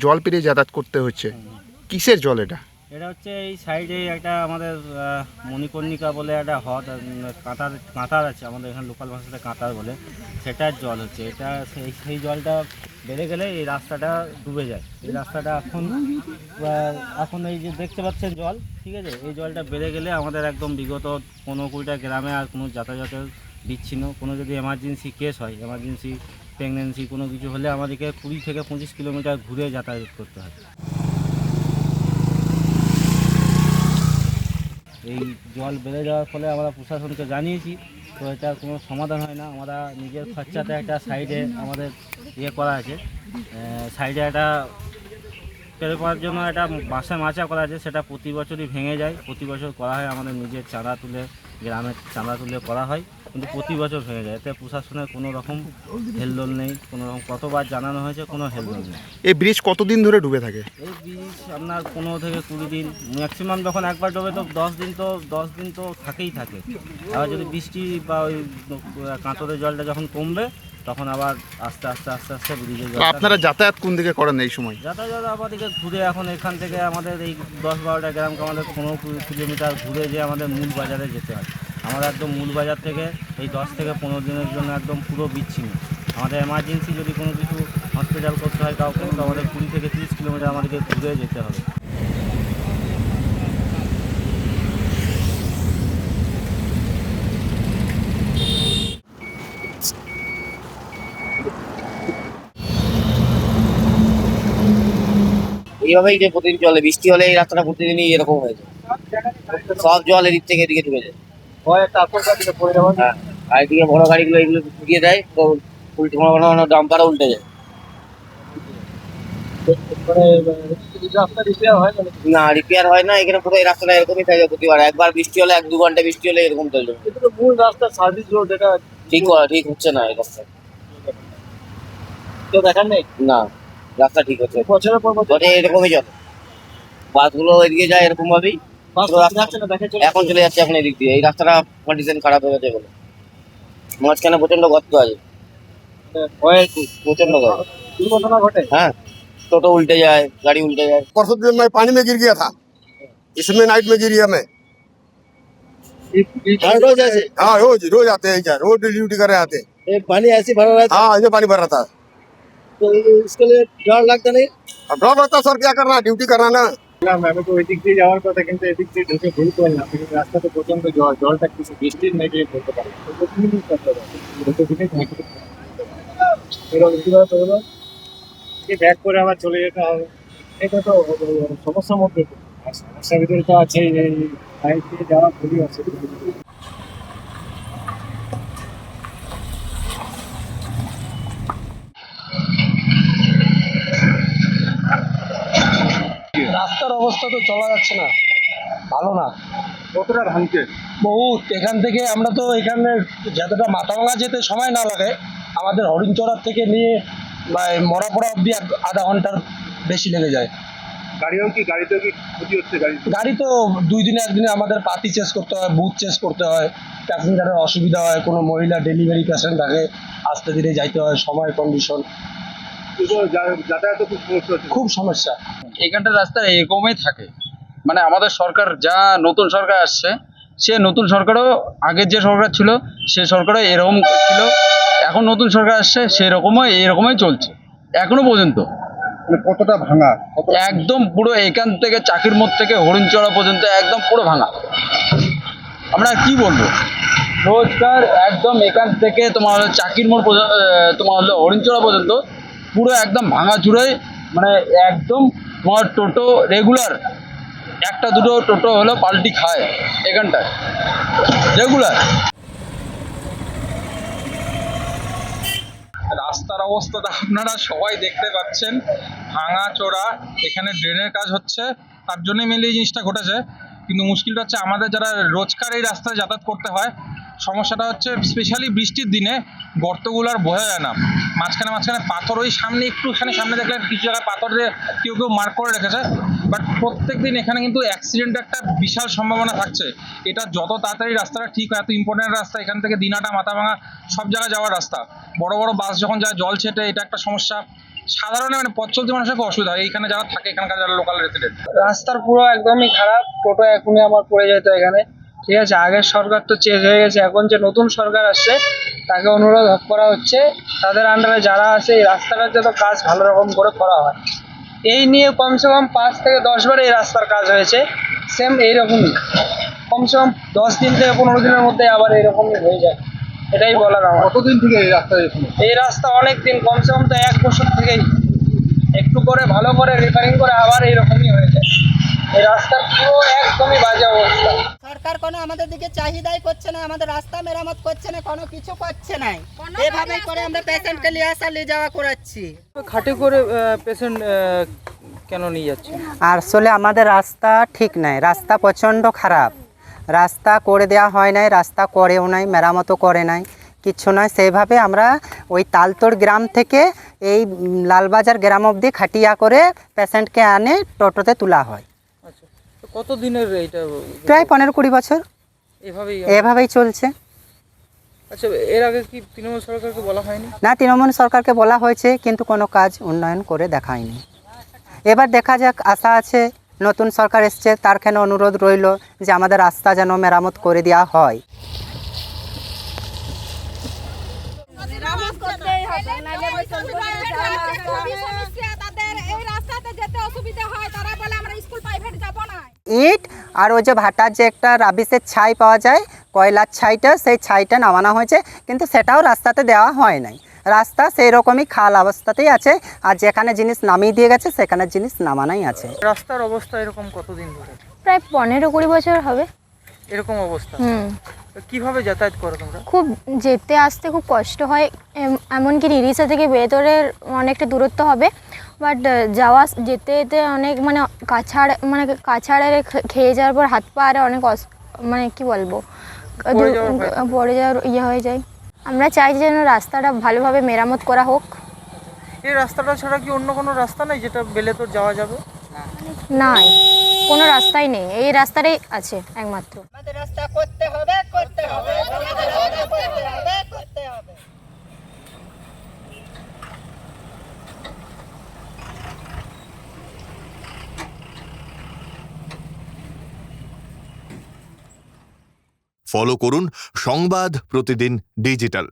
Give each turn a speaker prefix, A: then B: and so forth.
A: জল পেরিয়ে যাতায়াত করতে হচ্ছে, কিসের জল এটা?
B: এটা হচ্ছে এই সাইডে একটা আমাদের মণিকর্ণিকা বলে একটা হ্রদ, কাঁটার আছে আমাদের এখানে লোকাল ভাষাতে কাঁটার বলে, সেটার জল হচ্ছে এটা। সেই জলটা বেড়ে গেলে এই রাস্তাটা ডুবে যায়। এই রাস্তাটা এখন এই যে দেখতে পাচ্ছেন জল, ঠিক আছে, এই জলটা বেড়ে গেলে আমাদের একদম বিগত 15-20টা গ্রামে আর কোনো যাতায়াতের বিচ্ছিন্ন, কোনো যদি এমার্জেন্সি কেস হয়, এমার্জেন্সি প্রেগনেন্সি কোনো কিছু হলে আমাদেরকে 20 থেকে 25 কিলোমিটার ঘুরে যাতায়াত করতে হয়। এই জল বেড়ে যাওয়ার ফলে আমরা প্রশাসনকে জানিয়েছি, তো এটার কোনো সমাধান হয় না। আমরা নিজের খরচাতে একটা সাইডে আমাদের করা আছে, সাইডে একটা পেরে পাওয়ার জন্য একটা বাঁশের মাচা করা আছে, সেটা প্রতি বছরই ভেঙে যায়। প্রতি বছর করা হয়, আমাদের নিজের চাঁদা তুলে, গ্রামের চাঁদা তুলে করা হয়, কিন্তু প্রতি বছর ভেঙে যায়। এতে প্রশাসনের কোনো রকম হেলদোল নেই, কোনো রকম কতবার জানানো হয়েছে, কোনো হেলদোল নেই।
A: এই ব্রিজ কতদিন ধরে ডুবে থাকে?
B: এই ব্রিজ আপনার 15 থেকে 20 দিন, ম্যাক্সিমাম যখন একবার ডোবে তো 10 দিন তো থাকেই থাকে। আবার যদি বৃষ্টি বা ওই কাঁচরের জলটা যখন কমবে, তখন আবার আস্তে আস্তে ব্রিজের জল।
A: আপনারা যাতায়াত কোন দিকে করেন এই সময়?
B: যাতায়াত আমাদেরকে ঘুরে, এখন এখান থেকে আমাদের এই 10-12টা গ্রামকে আমাদের 15 কিলোমিটার ঘুরে যে আমাদের মূল বাজারে যেতে হয়। আমাদের একদম মূল বাজার থেকে এই 10 থেকে 15 দিনের জন্য একদম পুরো বিচ্ছিন্ন। আমাদের এমার্জেন্সি যদি কোনো কিছু হসপিটাল করতে হয় কাউকে, তো আমাদের 20 থেকে 30 কিলোমিটার আমাদেরকে ঘুরে যেতে হবে।
C: এইভাবেই যে প্রতিদিন চলে, বৃষ্টি হলে এই রাস্তাটা প্রতিদিনই এরকম হয়ে যায়, সব জল এদিক থেকে এদিকে ঢুকে যায়। হ্যাঁ, আর এদিকে বড় গাড়িগুলো এগুলো ঢুকিয়ে দেয়, তো উল্টে কোনো ডাম্পারও উল্টে যায়। না, রিপেয়ার হয় না এখানে, পুরো এই রাস্তাটা এরকমই থাকে প্রতিবার। একবার বৃষ্টি হলে, 1-2 ঘন্টা বৃষ্টি হলে এরকম চলবে।
D: মূল রাস্তা সার্ভিস রোড, এটা
C: ঠিক হচ্ছে না এই রাস্তা।
D: কেউ দেখার নেই
C: না, রাস্তা ঠিক হচ্ছে
D: বছরের পর বছর
C: এরকমই চলে। বাসগুলো এদিকে যায় এরকম ভাবেই, এখন চলে যাচ্ছে এখন এদিক দিয়ে। এই রাস্তাটা কন্ডিশন খারাপ হয়ে গেছে বলে, মাঝখানে প্রচন্ড গর্ত আছে, প্রচন্ড গর্ত।
D: দুর্ঘটনা ঘটে।
C: हाँ, टोटो उल्टे जाए, गाड़ी उल्टे जाए।
E: परसों दिन मैं पानी में गिर गया था, इसमें नाइट में गिर गया मैं।
C: रोज ऐसे
E: हाँ, रोज आते हैं इधर, रोज ड्यूटी कर रहे आते हैं।
C: पानी ऐसे भरा रहता है,
E: हाँ, ऐसे पानी भर रहा था।
C: तो इसके लिए डर लगता नहीं?
E: अब डर लगता सर, क्या करना, ड्यूटी करना ना।
D: আমি তো ওই দিক দিয়ে যাওয়ার কথা, কিন্তু এদিক দিয়ে ঢুকে ভুল করলাম। রাস্তাতে প্রচন্ড জলটা কিছু বৃষ্টির নেই গিয়ে বলতে পারি ব্যাক করে আবার চলে যেতে হবে। এটা তো সমস্যার মধ্যে, সমস্যার ভিতরে তো আছে এই বাইক দিয়ে যাওয়া খুবই অসুবিধা।
F: রাস্তার অবস্থা তো চলা যাচ্ছে না, ভালো না।
D: কতটা ভাঙছে?
F: বহুত। এখান থেকে আমরা তো এখানে যতটা মাথাভাঙা যেতে সময় না লাগে, আমাদের হরিণচড়ার থেকে নিয়ে মরাপড়া অব্দি আধা ঘন্টার বেশি লেগে যায়।
D: গাড়িতেও কি ক্ষতি হচ্ছে?
F: গাড়ি তো 2 দিনে 1 দিনে আমাদের পাতি চেঞ্জ করতে হয়, বুথ চেঞ্জ করতে হয়, প্যাসেঞ্জারের অসুবিধা হয়, কোনো মহিলা ডেলিভারি পেশেন্ট থাকে, আস্তে ধীরে যাইতে হয়, সময় কন্ডিশন
D: যাতায়াত
F: খুব সমস্যা।
G: এখানটার রাস্তা এরকমই থাকে, মানে আমাদের সরকার যা নতুন সরকার আসছে, সে নতুন সরকারও আগের যে সরকার ছিল সে সরকারও এরকম ছিল, এখন নতুন সরকার আসছে এরকমই চলছে এখনো পর্যন্ত।
D: কতটা ভাঙা?
G: একদম পুরো এখান থেকে চাকির মোড় থেকে হরিণচড়া পর্যন্ত একদম পুরো ভাঙা। আমরা কি বলবো, রোজগার একদম এখান থেকে তোমার হলো চাকির মোড় পর্যন্ত, তোমার হলো হরিণচড়া পর্যন্ত পুরো একদম ভাঙা চূড়ায়, মানে একদম তোমার টোটো রেগুলার 1-2 টোটো হলো পাল্টি খায় এখানটায় রেগুলার।
H: রাস্তার অবস্থাটা আপনারা সবাই দেখতে পাচ্ছেন, ভাঙা চোরা। এখানে ড্রেনের কাজ হচ্ছে, তার জন্যই মেনলি এই জিনিসটা ঘটেছে। কিন্তু মুশকিলটা হচ্ছে আমাদের যারা রোজকার এই রাস্তায় যাতায়াত করতে হয়, সমস্যাটা হচ্ছে স্পেশালি বৃষ্টির দিনে গর্তগুলো আর বোঝা যায় না। মাঝখানে মাঝখানে পাথর, ওই সামনে একটুখানি সামনে দেখলেন কিছু জায়গায় পাথর দিয়ে কেউ কেউ মার্ক করে রেখেছে, বাট প্রত্যেক দিন এখানে কিন্তু অ্যাক্সিডেন্টের একটা বিশাল সম্ভাবনা থাকছে। এটা যত তাড়াতাড়ি রাস্তাটা ঠিক হয়, এত ইম্পর্টেন্ট রাস্তা, এখান থেকে দিনাটা, মাথাভাঙা সব জায়গায় যাওয়ার রাস্তা, বড় বড় বাস যখন যায় জল ছেটে, এটা একটা সমস্যা। সাধারণ মানে পথ চলতি মানুষের খুব অসুবিধা হয়, এইখানে যারা থাকে, এখানকার যারা লোকাল রেসিডেন্ট।
F: রাস্তার পুরো একদমই খারাপ, টোটো এখনই আমার পড়ে যেত এখানে। ঠিক আছে, আগের সরকার তো চেঞ্জ হয়ে গেছে, এখন যে নতুন সরকার আসছে তাকে অনুরোধ করা হচ্ছে তাদের আন্ডারে যারা আছে এই রাস্তাটার যত কাজ ভালো রকম করে করা হয়। এই নিয়ে কমসে কম 5 থেকে 10 বার এই রাস্তার কাজ হয়েছে, সেম এইরকমই, কমসে কম 10 দিন থেকে 15 দিনের মধ্যে আবার এইরকমই হয়ে যায়। এটাই বলার আমার।
D: কতদিন থেকে এই রাস্তা
F: এই রাস্তা অনেক দিন, কমসে কম তো 1 বছর থেকেই একটু করে ভালো করে রিপেয়ারিং করে আবার এইরকমই হয়ে যায়। এই রাস্তার পুরো একদমই বাজে অবস্থা।
I: সরকার কোনো আমাদের দিকে চাহিদাই করছে না, আমাদের রাস্তা মেরামত করছে না, কোনো কিছু করছে না। এভাবে করে আমরা পেশেন্টকে নিয়ে আসা নিয়ে যাওয়া করাচ্ছি।
J: খাটে করে পেশেন্ট কেন নিয়ে যাচ্ছে?
I: আসলে আমাদের রাস্তা ঠিক নাই, রাস্তা প্রচণ্ড খারাপ, রাস্তা করে দেওয়া হয় নাই, রাস্তা করেও নাই, মেরামতও করে নাই, কিচ্ছু নয়। সেইভাবে আমরা ওই তালতোড় গ্রাম থেকে এই লালবাজার গ্রাম অবধি খাটিয়া করে পেশেন্টকে আনে টোটোতে তোলা হয়।
J: আচ্ছা, তো কত দিনের এইটা?
I: প্রায় 15-20 বছর এভাবেই চলছে।
J: আচ্ছা, এর আগে কি তৃণমূল সরকারকে বলা হয়নি?
I: না, তৃণমূল সরকারকে বলা হয়েছে কিন্তু কোনো কাজ উন্নয়ন করে দেখায়নি। এবার দেখা যাক, আশা আছে নতুন সরকার এসছে, তার কেন অনুরোধ রইল যে আমাদের রাস্তা যেন মেরামত করে দেওয়া হয়। ইট আর ওই যে ভাটার যে একটা রাবিসের ছাই পাওয়া যায়, কয়লার ছাইটা, সেই ছাইটা নামানো হয়েছে, কিন্তু সেটাও রাস্তাতে দেওয়া হয় নাই। রাস্তা সেই রকমই খাল অবস্থাতেই আছে, আর যেখানে জিনিস নামিয়ে দিয়ে গেছে সেখানে জিনিস নামানোই আছে।
J: রাস্তার অবস্থা এরকম কতদিন ধরে?
K: প্রায় 15-20 বছর হবে
J: এরকম অবস্থা। কিভাবে যাতায়াত করো তোমরা?
K: খুব যেতে আসতে খুব কষ্ট হয়, এমনকি নিরিশা থেকে ভেতরের অনেকটা দূরত্ব হবে, বাট যেতে যেতে অনেক মানে কাছাড়ে খেয়ে যাওয়ার পর হাত পা আরে অনেক মানে কি বলবো, পড়ে যাওয়ার ইয়ে হয়ে যায়। আমরা চাই যেন রাস্তাটা ভালোভাবে মেরামত করা হোক।
J: এই রাস্তাটা ছাড়া কি অন্য কোনো রাস্তা নেই যেটা বেলেতোড় যাওয়া যাবে?
K: নাই, কোনো রাস্তাই নেই, এই রাস্তাটাই আছে একমাত্র।
I: আমাদের রাস্তা করতে হবে, করতে হবে, আমাদের রাস্তা করতে হবে, করতে হবে।
L: ফলো করুন সংবাদ প্রতিদিন ডিজিটাল।